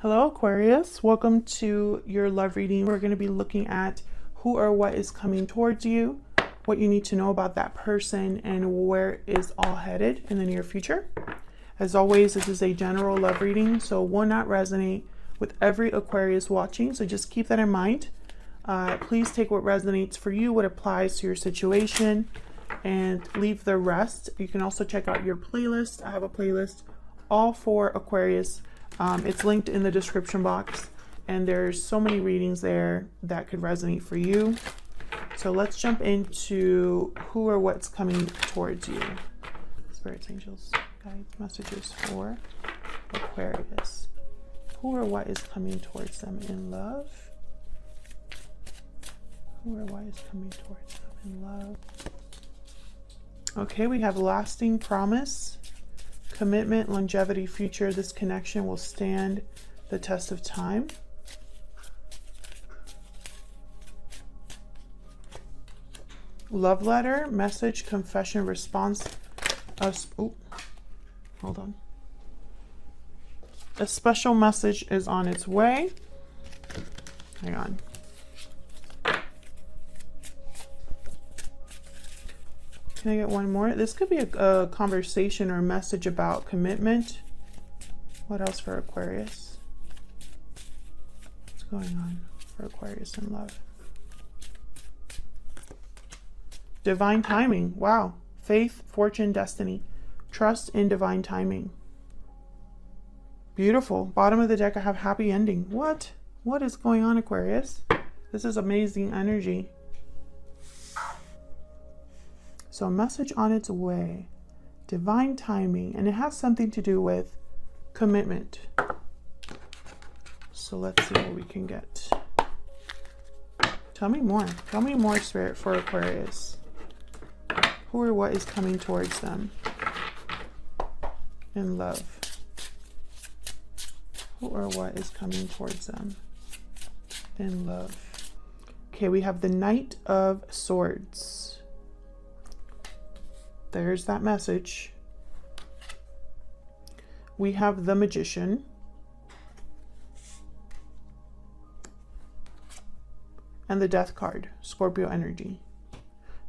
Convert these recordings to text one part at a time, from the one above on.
Hello Aquarius, welcome to your love reading. We're going to be looking at who or what is coming towards you, what you need to know about that person, and where is all headed in the near future. As always, this is a general love reading, so will not resonate with every Aquarius watching, so just keep that in mind. Please take what resonates for you, what applies to your situation, and leave the rest. You can also check out your playlist. I have a playlist all for Aquarius. It's linked in the description box, and there's so many readings there that could resonate for you. So let's jump into who or what's coming towards you. Spirits, angels, guides, messages for Aquarius. Who or what is coming towards them in love? Who or what is coming towards them in love? Okay, we have lasting promise, commitment, longevity, future. This connection will stand the test of time. Love letter, message, confession, response. Oh, hold on. A special message is on its way. Hang on. Can I get one more? This could be a conversation or a message about commitment. What else for Aquarius? What's going on for Aquarius in love? Divine timing. Wow. Faith, fortune, destiny. Trust in divine timing. Beautiful. Bottom of the deck, I have happy ending. What? What is going on, Aquarius? This is amazing energy. So a message on its way, divine timing, and it has something to do with commitment. So let's see what we can get. Tell me more. Tell me more, Spirit, for Aquarius. Who or what is coming towards them in love? Who or what is coming towards them in love? Okay, we have the Knight of Swords. There's that message. We have the Magician. And the Death card, Scorpio energy.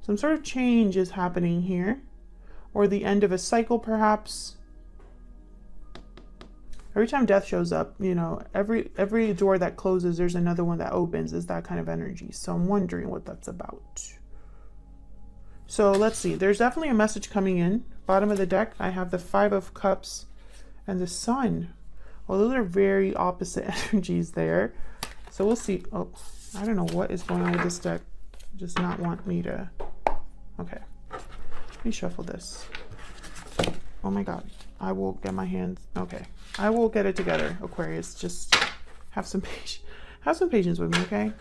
Some sort of change is happening here. Or the end of a cycle, perhaps. Every time death shows up, you know, every door that closes, there's another one that opens. Is that kind of energy. So I'm wondering what that's about. So let's see, there's definitely a message coming in. Bottom of the deck, I have the Five of Cups and the Sun. Well, those are very opposite energies there. So we'll see. Oh, I don't know what is going on with this deck. It does not want me to. Okay, let me shuffle this. Oh my God, I will get my hands. Okay, I will get it together, Aquarius. Just have some patience. Have some patience with me, okay?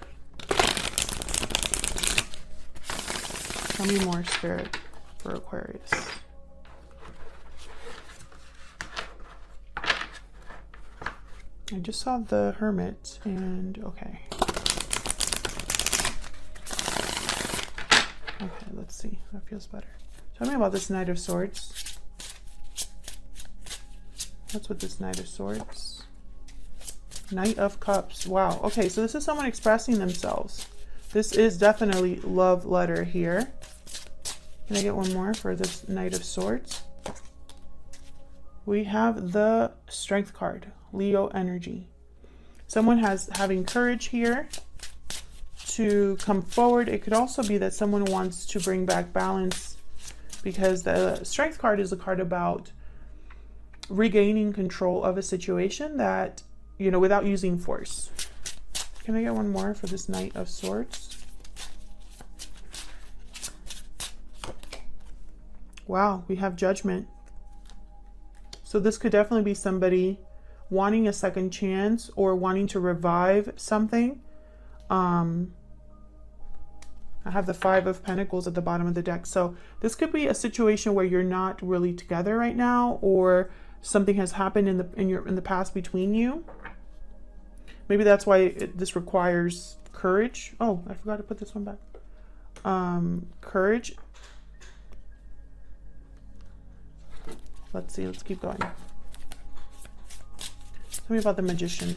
Tell me more, Spirit, for Aquarius. I just saw the Hermit, and okay. Okay, let's see. That feels better. Tell me about this Knight of Swords. What's with this Knight of Swords? Knight of Cups. Wow. Okay, so this is someone expressing themselves. This is definitely love letter here. Can I get one more for this Knight of Swords? We have the Strength card, Leo energy. Someone having courage here to come forward. It could also be that someone wants to bring back balance, because the Strength card is a card about regaining control of a situation that, you know, without using force. Can I get one more for this Knight of Swords? Wow, we have Judgment. So this could definitely be somebody wanting a second chance or wanting to revive something. I have the Five of Pentacles at the bottom of the deck. So this could be a situation where you're not really together right now, or something has happened in the past between you. Maybe that's why this requires courage. Oh, I forgot to put this one back. Courage. Let's see, let's keep going. Tell me about the Magician.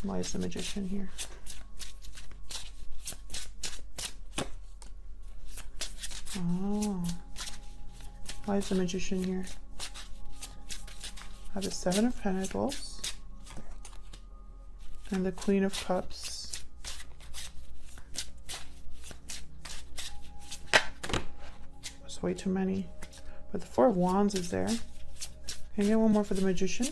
Why is the Magician here? Oh. Why is the Magician here? I have the Seven of Pentacles and the Queen of Cups. That's way too many. But the Four of Wands is there. Can I get one more for the Magician?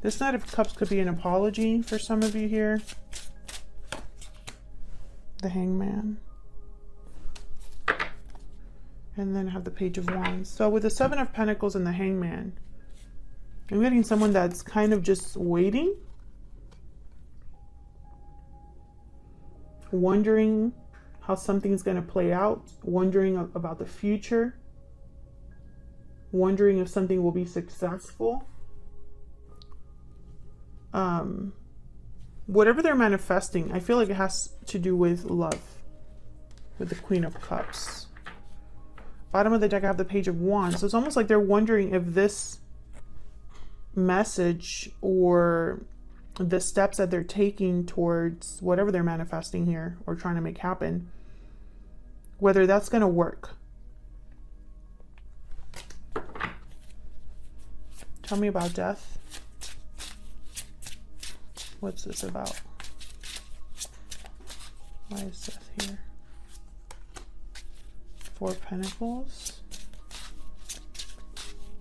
This Knight of Cups could be an apology for some of you here. The Hangman. And then have the Page of Wands. So with the Seven of Pentacles and the Hangman, I'm getting someone that's kind of just waiting. Wondering how something's going to play out. Wondering about the future. Wondering if something will be successful. Whatever they're manifesting, I feel like it has to do with love. With the Queen of Cups. Bottom of the deck, I have the Page of Wands. So it's almost like they're wondering if this message or the steps that they're taking towards whatever they're manifesting here or trying to make happen, whether that's going to work. Tell me about death. What's this about? Why is death here? Four of Pentacles.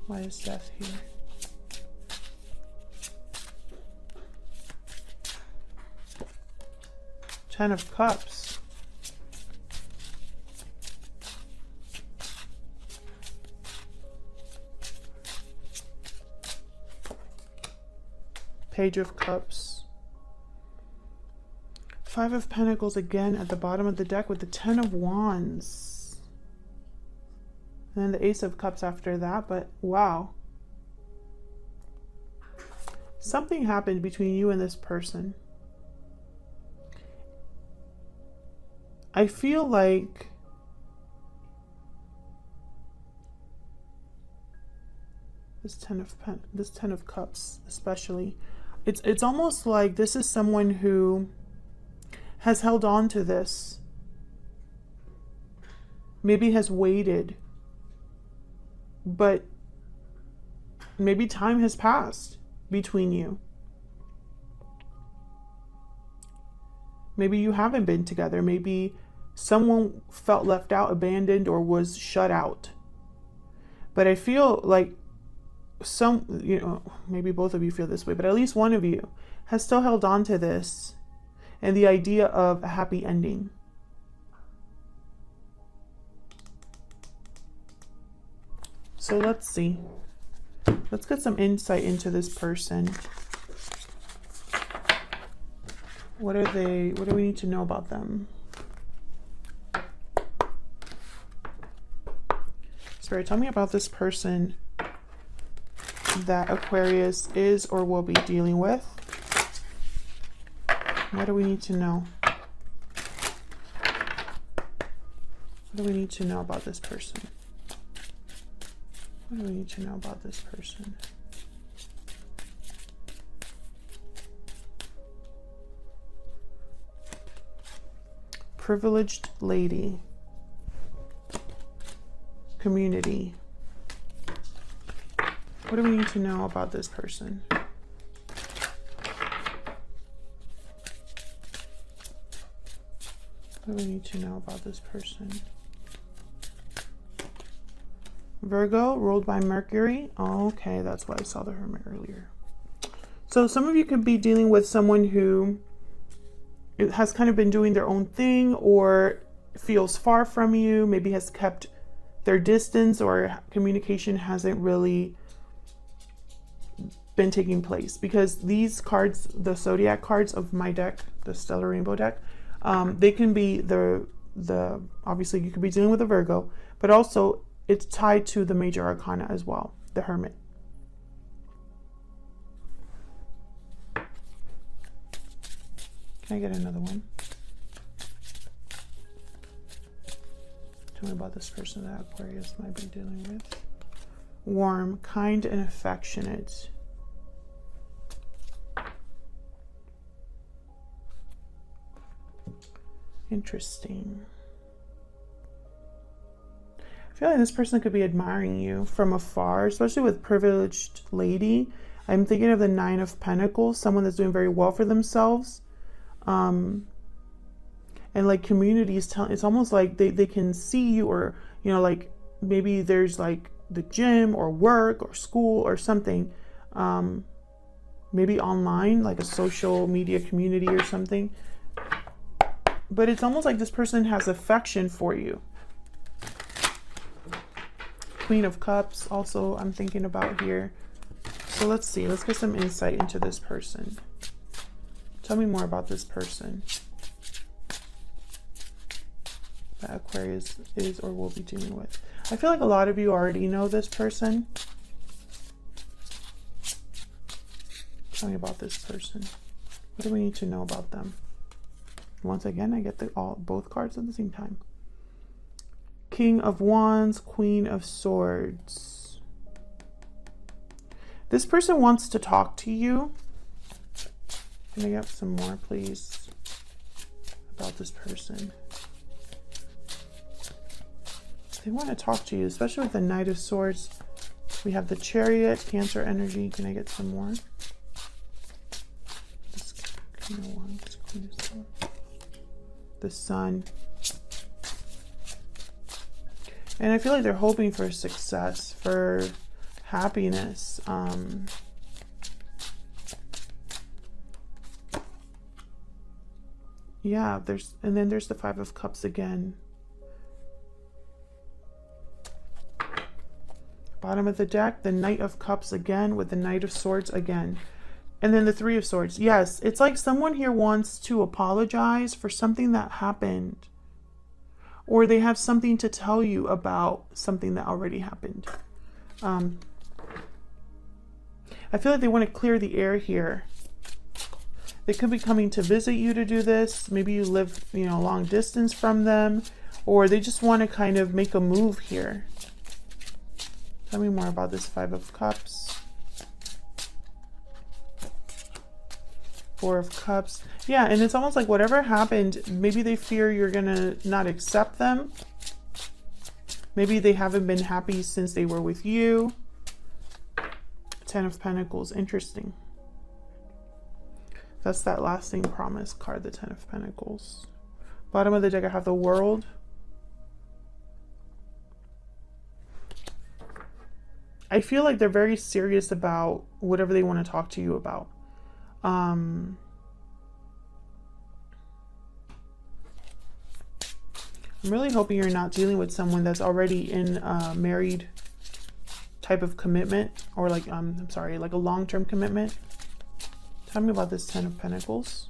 Why is death here? Ten of Cups. Page of Cups. Five of Pentacles again at the bottom of the deck with the Ten of Wands. And then the Ace of Cups after that, but wow. Something happened between you and this person. I feel like this Ten of Cups especially. It's almost like this is someone who has held on to this. Maybe has waited. But maybe time has passed between you. Maybe you haven't been together. Maybe someone felt left out, abandoned, or was shut out. But I feel like maybe both of you feel this way, but at least one of you has still held on to this and the idea of a happy ending. So let's see. Let's get some insight into this person. What do we need to know about them? Spirit, tell me about this person that Aquarius is or will be dealing with. What do we need to know? What do we need to know about this person? What do we need to know about this person? Privileged lady. Community. What do we need to know about this person? What do we need to know about this person? Virgo, ruled by Mercury. Okay, that's why I saw the Hermit earlier. So some of you could be dealing with someone who has kind of been doing their own thing or feels far from you, maybe has kept their distance, or communication hasn't really been taking place, because these cards, the zodiac cards of my deck, the Stellar Rainbow deck, they can be the obviously you could be dealing with a Virgo, but also it's tied to the major arcana as well, the Hermit. Can I get another one? Tell me about this person that Aquarius might be dealing with. Warm, kind, and affectionate. Interesting. I feel like this person could be admiring you from afar, especially with privileged lady. I'm thinking of the Nine of Pentacles, someone that's doing very well for themselves. And like communities, it's almost like they can see you, or, you know, like maybe there's like the gym or work or school or something. Maybe online, like a social media community or something. But it's almost like this person has affection for you. Queen of Cups also I'm thinking about here. So let's see. Let's get some insight into this person. Tell me more about this person that Aquarius is or will be dealing with. I feel like a lot of you already know this person. Tell me about this person. What do we need to know about them? Once again, I get both cards at the same time. King of Wands, Queen of Swords. This person wants to talk to you. Can I get some more, please, about this person? They want to talk to you, especially with the Knight of Swords. We have the Chariot, Cancer energy. Can I get some more? This King of Wands, Queen of Swords. The Sun. And I feel like they're hoping for success, for happiness. Yeah, and then there's the Five of Cups again. Bottom of the deck, the Knight of Cups again with the Knight of Swords again. And then the Three of Swords. Yes, it's like someone here wants to apologize for something that happened. Or they have something to tell you about something that already happened. I feel like they want to clear the air here. They could be coming to visit you to do this. Maybe you live, you know, long distance from them. Or they just want to kind of make a move here. Tell me more about this Five of Cups. Four of Cups. Yeah, and it's almost like whatever happened, maybe they fear you're gonna not accept them. Maybe they haven't been happy since they were with you. Ten of Pentacles. Interesting. That's that lasting promise card, the Ten of Pentacles. Bottom of the deck, I have the World. I feel like they're very serious about whatever they want to talk to you about. I'm really hoping you're not dealing with someone that's already in a married type of commitment, or like, I'm sorry, like a long-term commitment. Tell me about this Ten of Pentacles.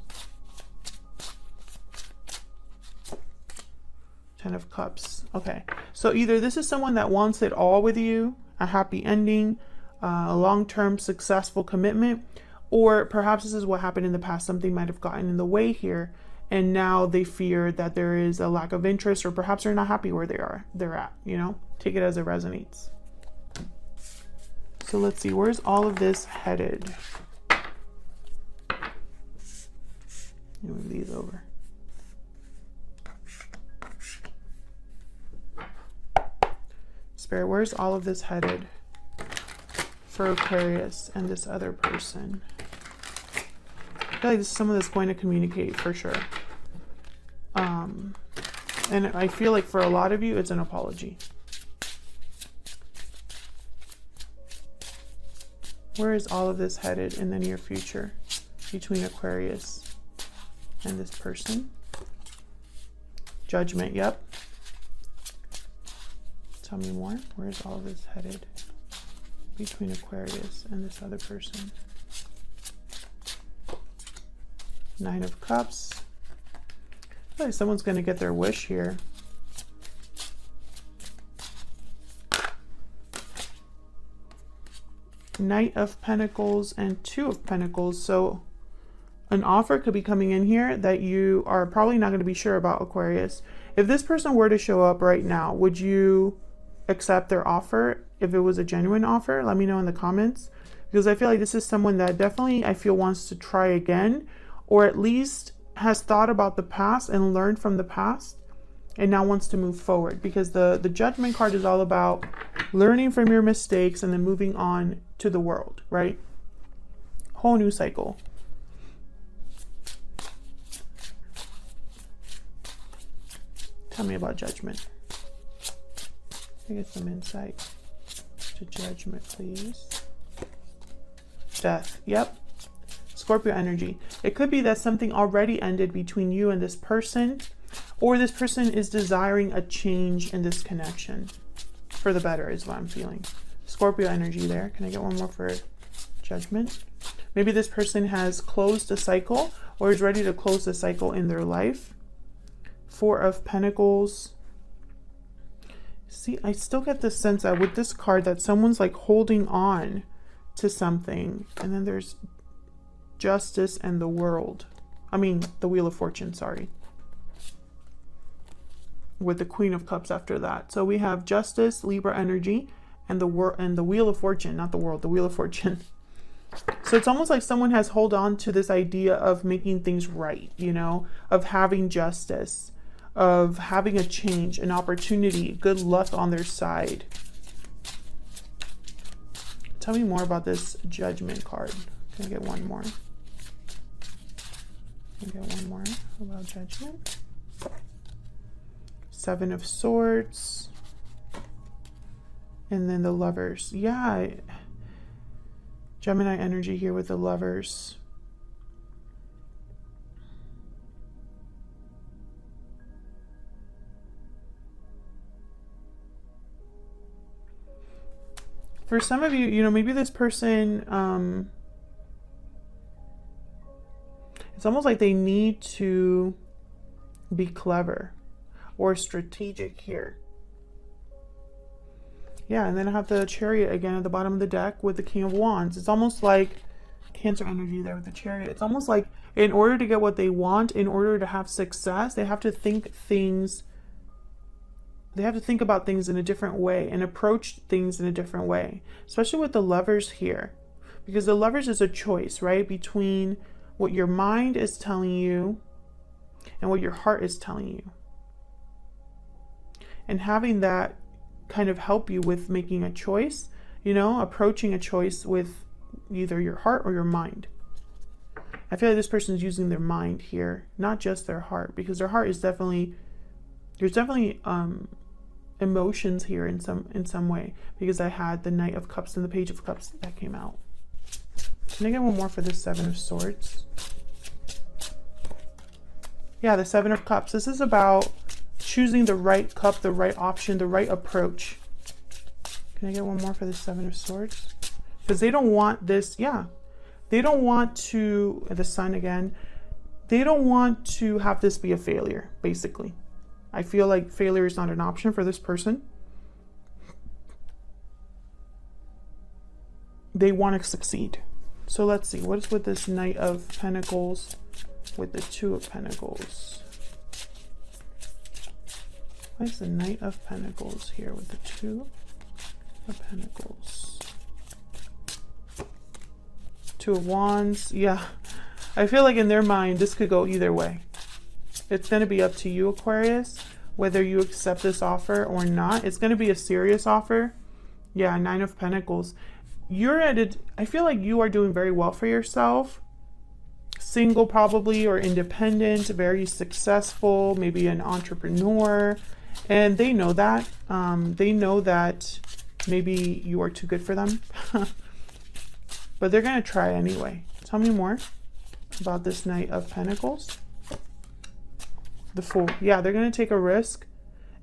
Ten of Cups. Okay, so either this is someone that wants it all with you, a happy ending, a long-term successful commitment, or perhaps this is what happened in the past. Something might have gotten in the way here, and now they fear that there is a lack of interest, or perhaps they're not happy where they're at, you know? Take it as it resonates. So let's see, where's all of this headed? Move these over. Spirit, where's all of this headed for Aquarius and this other person? I feel like this is someone that's going to communicate for sure. And I feel like for a lot of you, it's an apology. Where is all of this headed in the near future between Aquarius and this person? Judgment, yep. Tell me more. Where is all of this headed between Aquarius and this other person? Nine of Cups. I feel like someone's going to get their wish here. Knight of Pentacles and Two of Pentacles. So an offer could be coming in here that you are probably not going to be sure about, Aquarius. If this person were to show up right now, would you accept their offer if it was a genuine offer? Let me know in the comments, because I feel like this is someone that definitely I feel wants to try again, or at least has thought about the past and learned from the past and now wants to move forward, because the Judgment card is all about learning from your mistakes and then moving on to the world, right? Whole new cycle. Tell me about Judgment. Can I get some insight to Judgment, please? Death. Yep. Scorpio energy. It could be that something already ended between you and this person, or this person is desiring a change in this connection for the better is what I'm feeling. Scorpio energy there. Can I get one more for Judgment? Maybe this person has closed a cycle or is ready to close the cycle in their life. Four of Pentacles. See, I still get the sense that with this card that someone's like holding on to something. And then there's Justice and the World. I mean, the Wheel of Fortune, sorry. With the Queen of Cups after that. So we have Justice, Libra energy, and the Wheel of Fortune, not the World, the Wheel of Fortune. So it's almost like someone has held on to this idea of making things right, you know, of having justice, of having a change, an opportunity, good luck on their side. Tell me more about this Judgment card. Can I get one more? Can I get one more about Judgment? Seven of Swords. And then the Lovers. Yeah. Gemini energy here with the Lovers. For some of you, you know, maybe this person, it's almost like they need to be clever or strategic here. Yeah, and then I have the Chariot again at the bottom of the deck with the King of Wands. It's almost like Cancer energy there with the Chariot. It's almost like in order to get what they want, in order to have success, they have to think things, they have to think about things in a different way and approach things in a different way, especially with the Lovers here, because the Lovers is a choice, right? Between what your mind is telling you and what your heart is telling you. And having that kind of help you with making a choice, you know, approaching a choice with either your heart or your mind. I feel like this person is using their mind here, not just their heart, because their heart is definitely, there's definitely emotions here in some way, because I had the Knight of Cups and the Page of Cups that came out. Can I get one more for the Seven of Swords? Yeah, the Seven of Cups. This is about choosing the right cup, the right option, the right approach. Can I get one more for the Seven of Swords? Because they don't want this, yeah. They don't want to, the Sun again, they don't want to have this be a failure, basically. I feel like failure is not an option for this person. They want to succeed. So let's see, what is with this Knight of Pentacles with the Two of Pentacles? Why is the Knight of Pentacles here with the Two of Pentacles? Two of Wands. Yeah, I feel like in their mind, this could go either way. It's going to be up to you, Aquarius, whether you accept this offer or not. It's going to be a serious offer. Yeah, Nine of Pentacles. You're at it. I feel like you are doing very well for yourself. Single probably, or independent, very successful, maybe an entrepreneur. And they know that. They know that maybe you are too good for them. But they're going to try anyway. Tell me more about this Knight of Pentacles. The Fool. Yeah, they're going to take a risk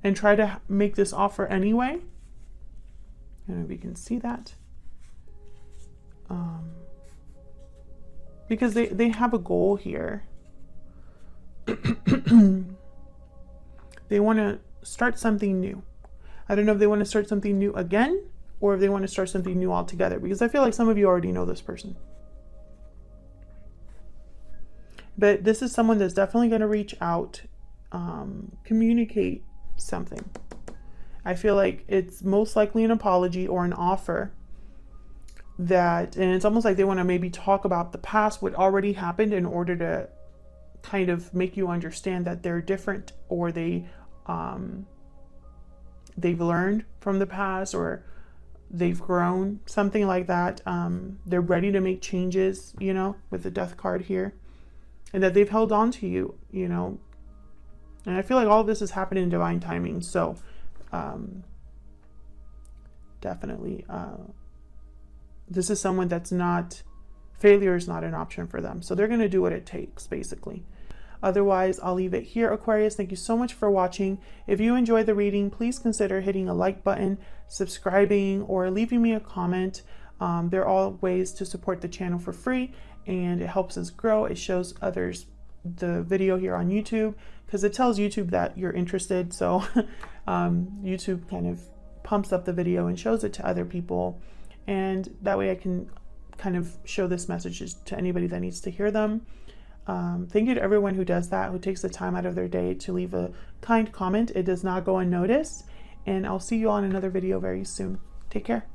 and try to make this offer anyway. And we can see that. Because they have a goal here. They want to start something new. I don't know if they want to start something new again, or if they want to start something new altogether, because I feel like some of you already know this person. But this is someone that's definitely going to reach out communicate something. I feel like it's most likely an apology or an offer and it's almost like they want to maybe talk about the past, what already happened, in order to kind of make you understand that they're different, or they've learned from the past, or they've grown, something like that. They're ready to make changes, you know, with the Death card here, and that they've held on to you, you know. And I feel like all of this is happening in divine timing. So definitely this is someone that's not, failure is not an option for them. So they're going to do what it takes, basically. Otherwise, I'll leave it here, Aquarius. Thank you so much for watching. If you enjoyed the reading, please consider hitting a like button, subscribing, or leaving me a comment. They're all ways to support the channel for free, and it helps us grow. It shows others the video here on YouTube, because it tells YouTube that you're interested. So YouTube kind of pumps up the video and shows it to other people. And that way I can kind of show this message to anybody that needs to hear them. Thank you to everyone who does that, who takes the time out of their day to leave a kind comment. It does not go unnoticed. And I'll see you on another video very soon. Take care.